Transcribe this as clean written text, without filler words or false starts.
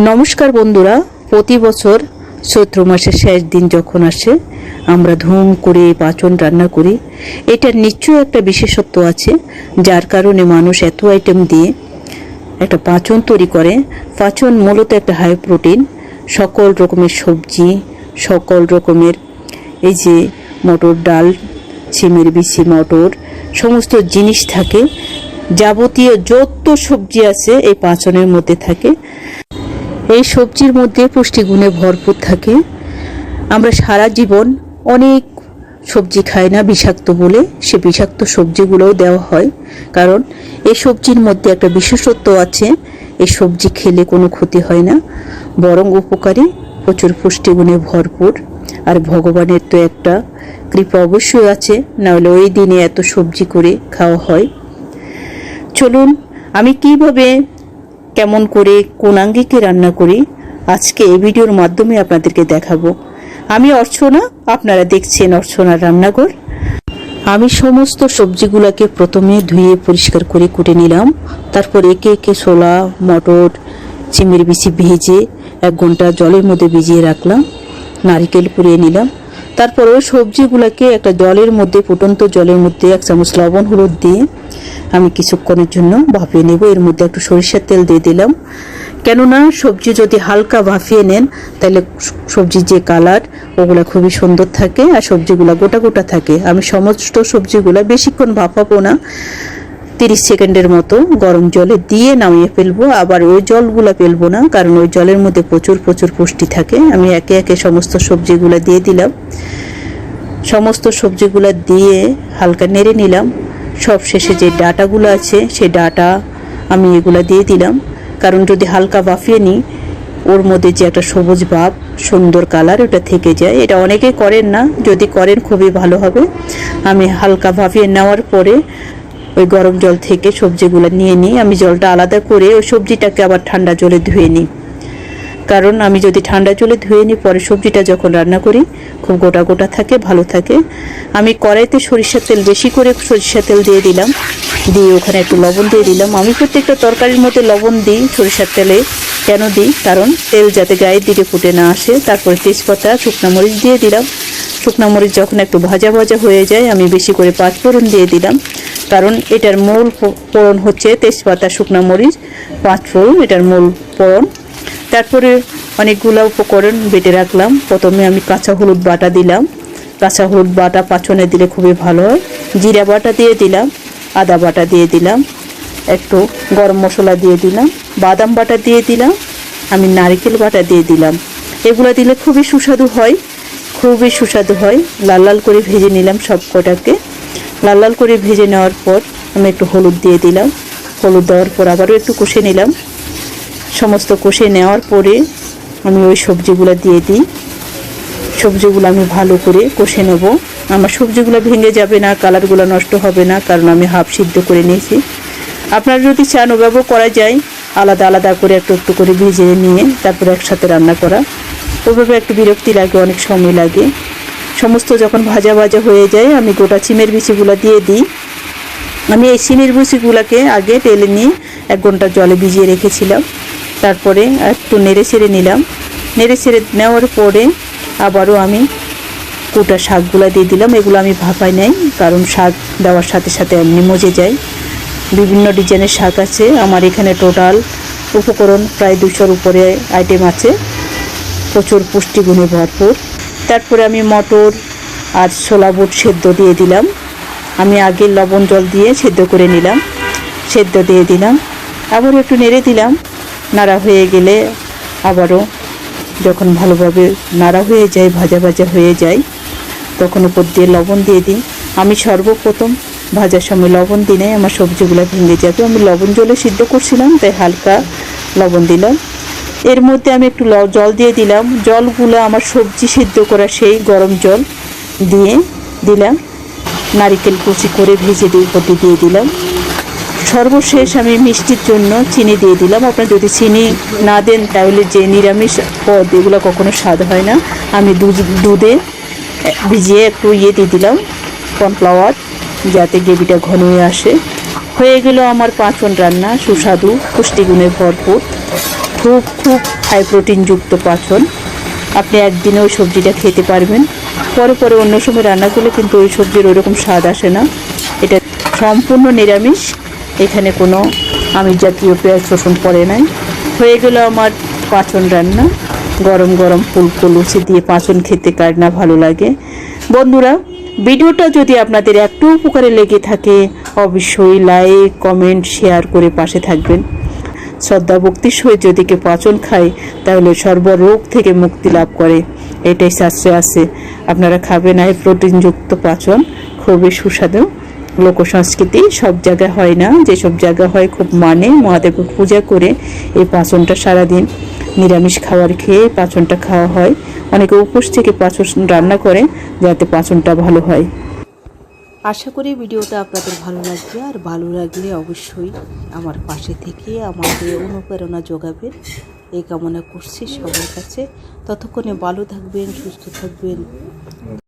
নমস্কার বন্ধুরা, প্রতি বছর চৈত্র মাসের শেষ দিন যখন আসে আমরা ধুম করে পাঁচন রান্না করি। এটার নিশ্চয়ই একটা বিশেষত্ব আছে, যার কারণে মানুষ এত আইটেম দিয়ে একটা পাঁচন তৈরি করে। পাঁচন মূলত একটা হাই প্রোটিন, সকল রকমের সবজি, সকল রকমের এই যে মটর ডাল, সিমের বিচি, মটর, সমস্ত জিনিস থাকে। যাবতীয় যত সবজি আছে এই পাঁচনের মধ্যে থাকে। এই সবজির মধ্যে পুষ্টিগুণে ভরপুর থাকে। আমরা সারা জীবন অনেক সবজি খাই না বিষাক্ত বলে, সে বিষাক্ত সবজিগুলোও দেওয়া হয়, কারণ এই সবজির মধ্যে একটা বিশেষত্ব আছে। এই সবজি খেলে কোনো ক্ষতি হয় না, বরং উপকারী, প্রচুর পুষ্টিগুণে ভরপুর। আর ভগবানের তো একটা কৃপা অবশ্যই আছে, নাহলে ওই দিনে এত সবজি করে খাওয়া হয়। চলুন আমি কিভাবে, কেমন করে, কোন আঙ্গিকে রান্না করি আজকে এই ভিডিওর মাধ্যমে আপনাদেরকে দেখাবো। আমি অর্চনা, আপনারা দেখছেন অর্চনার রান্নাঘর। আমি সমস্ত সবজিগুলোকে প্রথমে ধুয়ে পরিষ্কার করে কুটে নিলাম। তারপর একে একে ছোলা, মটর, চিমের বিচি ভেজে 1 ঘন্টা জলের মধ্যে ভিজিয়ে রাখলাম। নারকেল পুড়িয়ে নিলাম। তারপর ওই সবজিগুলোকে একটা জলের মধ্যে, ফুটন্ত জলের মধ্যে 1 চামচ লবণ হলুদ দিয়ে আমি কিছুক্ষণের জন্য ভাপিয়ে নেব। এর মধ্যে একটু সরিষার তেল দিয়ে দিলাম, কেননা সবজি যদি হালকা ভাপিয়ে নেন তাহলে সবজির যে কালার ওগুলো খুবই সুন্দর থাকে আর সবজিগুলো গোটা গোটা থাকে। আমি সমস্ত সবজিগুলো বেশিক্ষণ ভাপাবো না, 30 সেকেন্ডের মতো গরম জলে দিয়ে নামিয়ে ফেলবো। আবার ওই জলগুলো ফেলবো না, কারণ ওই জলের মধ্যে প্রচুর পুষ্টি থাকে। আমি একে একে সমস্ত সবজিগুলো দিয়ে দিলাম। সমস্ত সবজিগুলো দিয়ে হালকা নেড়ে নিলাম। সব শেষে যে ডাটাগুলো আছে সেই ডাটা আমি এগুলো দিয়ে দিলাম, কারণ যদি হালকা ভাপিয়ে নিই ওর মধ্যে যে একটা সবুজ ভাব, সুন্দর কালার, ওটা থেকে যায়। এটা অনেকে করেন না, যদি করেন খুবই ভালো হবে। আমি হালকা ভাপিয়ে নেওয়ার পরে ওই গরম জল থেকে সবজিগুলো নিয়ে নিই। আমি জলটা আলাদা করে ওই সবজিটাকে আবার ঠান্ডা জলে ধুয়ে নিই, কারণ আমি যদি ঠান্ডা জলে ধুয়ে নিই পরে সবজিটা যখন রান্না করি খুব গোটা গোটা থাকে, ভালো থাকে। আমি কড়াইতে সরিষার তেল, বেশি করে সরিষার তেল দিয়ে দিলাম, দিয়ে ওখানে একটু লবণ দিয়ে দিলাম। আমি প্রত্যেকটা তরকারির মধ্যে লবণ দিই সরিষার তেলে। কেন দিই? কারণ তেল যাতে গায়ের দিকে ফুটে না আসে। তারপরে তেজপাতা, শুকনো মরিচ দিয়ে দিলাম। শুকনো মরিচ যখন একটু ভাজা ভাজা হয়ে যায় আমি বেশি করে 5 ফোড়ন দিয়ে দিলাম, কারণ এটার মূল ফোড়ন হচ্ছে তেজপাতা, শুকনো মরিচ, 5 ফোড়ন, এটার মূল ফোড়ন। তারপরে অনেকগুলো উপকরণ বেটে রাখলাম। প্রথমে আমি কাঁচা হলুদ বাটা দিলাম। কাঁচা হলুদ বাটা পাঁচনে দিলে খুবই ভালো হয়। জিরা বাটা দিয়ে দিলাম, আদা বাটা দিয়ে দিলাম, একটু গরম মশলা দিয়ে দিলাম, বাদাম বাটা দিয়ে দিলাম, আমি নারকেল বাটা দিয়ে দিলাম। এগুলো দিলে খুবই সুস্বাদু হয়, খুবই সুস্বাদু হয়। লাল লাল করে ভেজে নিলাম সব কটাকে। লাল লাল করে ভেজে নেওয়ার পর আমি একটু হলুদ দিয়ে দিলাম। হলুদ দেওয়ার পর আবারও একটু কষে নিলাম। সমস্ত কষে নেওয়ার পরে আমি ওই সবজিগুলো দিয়ে দিই। সবজিগুলো আমি ভালো করে কষে নেব। আমার সবজিগুলো ভেঙে যাবে না, কালারগুলো নষ্ট হবে না, কারণ আমি হাফ সিদ্ধ করে নিয়েছি। আপনারা যদি চান ওভাবেও করা যায়, আলাদা আলাদা করে একটু একটু করে ভেজে নিয়ে তারপরে একসাথে রান্না করা। ওভাবে একটু বিরক্তি লাগে, অনেক সময় লাগে। সমস্ত যখন ভাজা ভাজা হয়ে যায় আমি গোটা সিমের বিচিগুলো দিয়ে দিই। আমি এই সিমের বিচিগুলোকে আগে টেলে নিয়ে 1 ঘন্টা জলে ভিজিয়ে রেখেছিলাম। তারপরে একটু নেড়ে ছেড়ে নিলাম। নেড়ে ছেড়ে নেওয়ার পরে আবারও আমি কুটা শাকগুলো দিয়ে দিলাম। এগুলো আমি ভাপাই নাই, কারণ শাক দেওয়ার সাথে সাথে এমনি মজে যায়। বিভিন্ন ডিজাইনের শাক আছে আমার এখানে। টোটাল উপকরণ প্রায় 200-র উপরে আইটেম আছে, প্রচুর পুষ্টিগুণে ভরপুর। তারপরে আমি মটর আর ছোলা বুট সেদ্ধ দিয়ে দিলাম। আমি আগে লবণ জল দিয়ে সেদ্ধ করে নিলাম, সেদ্ধ দিয়ে দিলাম। আবার একটু নেড়ে দিলাম। নাড়া হয়ে গেলে আবারও যখন ভালোভাবে নাড়া হয়ে যায়, ভাজা ভাজা হয়ে যায়, তখন উপর দিয়ে লবণ দিয়ে দিই। আমি সর্বপ্রথম ভাজার সময় লবণ দিলে আমার সবজিগুলো ভেঙে যাবে। আমি লবণ জলে সিদ্ধ করছিলাম, তাই হালকা লবণ দিলাম। এর মধ্যে আমি একটু জল দিয়ে দিলাম। জলগুলো আমার সবজি সিদ্ধ করা সেই গরম জল দিয়ে দিলাম। নারকেল কুচি করে ভেজে উপর দিয়ে দিলাম। সর্বশেষ আমি মিষ্টির জন্য চিনি দিয়ে দিলাম। আপনারা যদি চিনি না দেন তাহলে যে নিরামিষ পদ এগুলো কখনো স্বাদ হয় না। আমি দুধে ভিজিয়ে একটু দিয়ে দিলাম কর্নফ্লাওয়ার, যাতে গ্রেভিটা ঘন হয়ে আসে। হয়ে গেল আমার পাঁচন রান্না, সুস্বাদু, পুষ্টিগুণে ভরপুর। খুব খুব হাই প্রোটিনযুক্ত পাচন। আপনি একদিনে ওই সবজিটা খেতে পারবেন, পরে পরে অন্য সময় রান্না করলে কিন্তু ওই সবজির ওইরকম স্বাদ আসে না। এটা সম্পূর্ণ নিরামিষ, এখানে কোনো আমিষ জাতীয় পেঁয়াজ রসুন পড়ে নাই। হয়ে গেল আমার পাঁচন রান্না। গরম গরম ফুলকো লুচি দিয়ে পাঁচন খেতে কার না ভালো লাগে। বন্ধুরা, ভিডিওটা যদি আপনাদের একটু উপকারে লেগে থাকে অবশ্যই লাইক কমেন্ট শেয়ার করে পাশে থাকবেন। শ্রদ্ধা ভক্তির সহিত যদি কেউ পাচন খায় তাহলে সর্বরোগ থেকে মুক্তি লাভ করে, এটাই শাস্ত্রে আছে। আপনারা খাবেন এই প্রোটিনযুক্ত পাচন, খুবই সুস্বাদু। লোক সংস্কৃতি সব জায়গায় হয় না, যেসব জায়গা হয় খুব মানে মহাদেবকে পূজা করে এই পাচনটা সারাদিন নিরামিষ খাবার খেয়ে পাচনটা খাওয়া হয়। অনেকে উপোস থেকে পাচন রান্না করে যাতে পাচনটা ভালো হয়। আশা করি ভিডিওটা আপনাদের ভালো লাগবে, আর ভালো লাগলে অবশ্যই আমার পাশে থেকে আমাকে অনুপ্রেরণা যোগাবেন এই কামনা করছি সবার কাছে। ততক্ষণে ভালো থাকবেন, সুস্থ থাকবেন।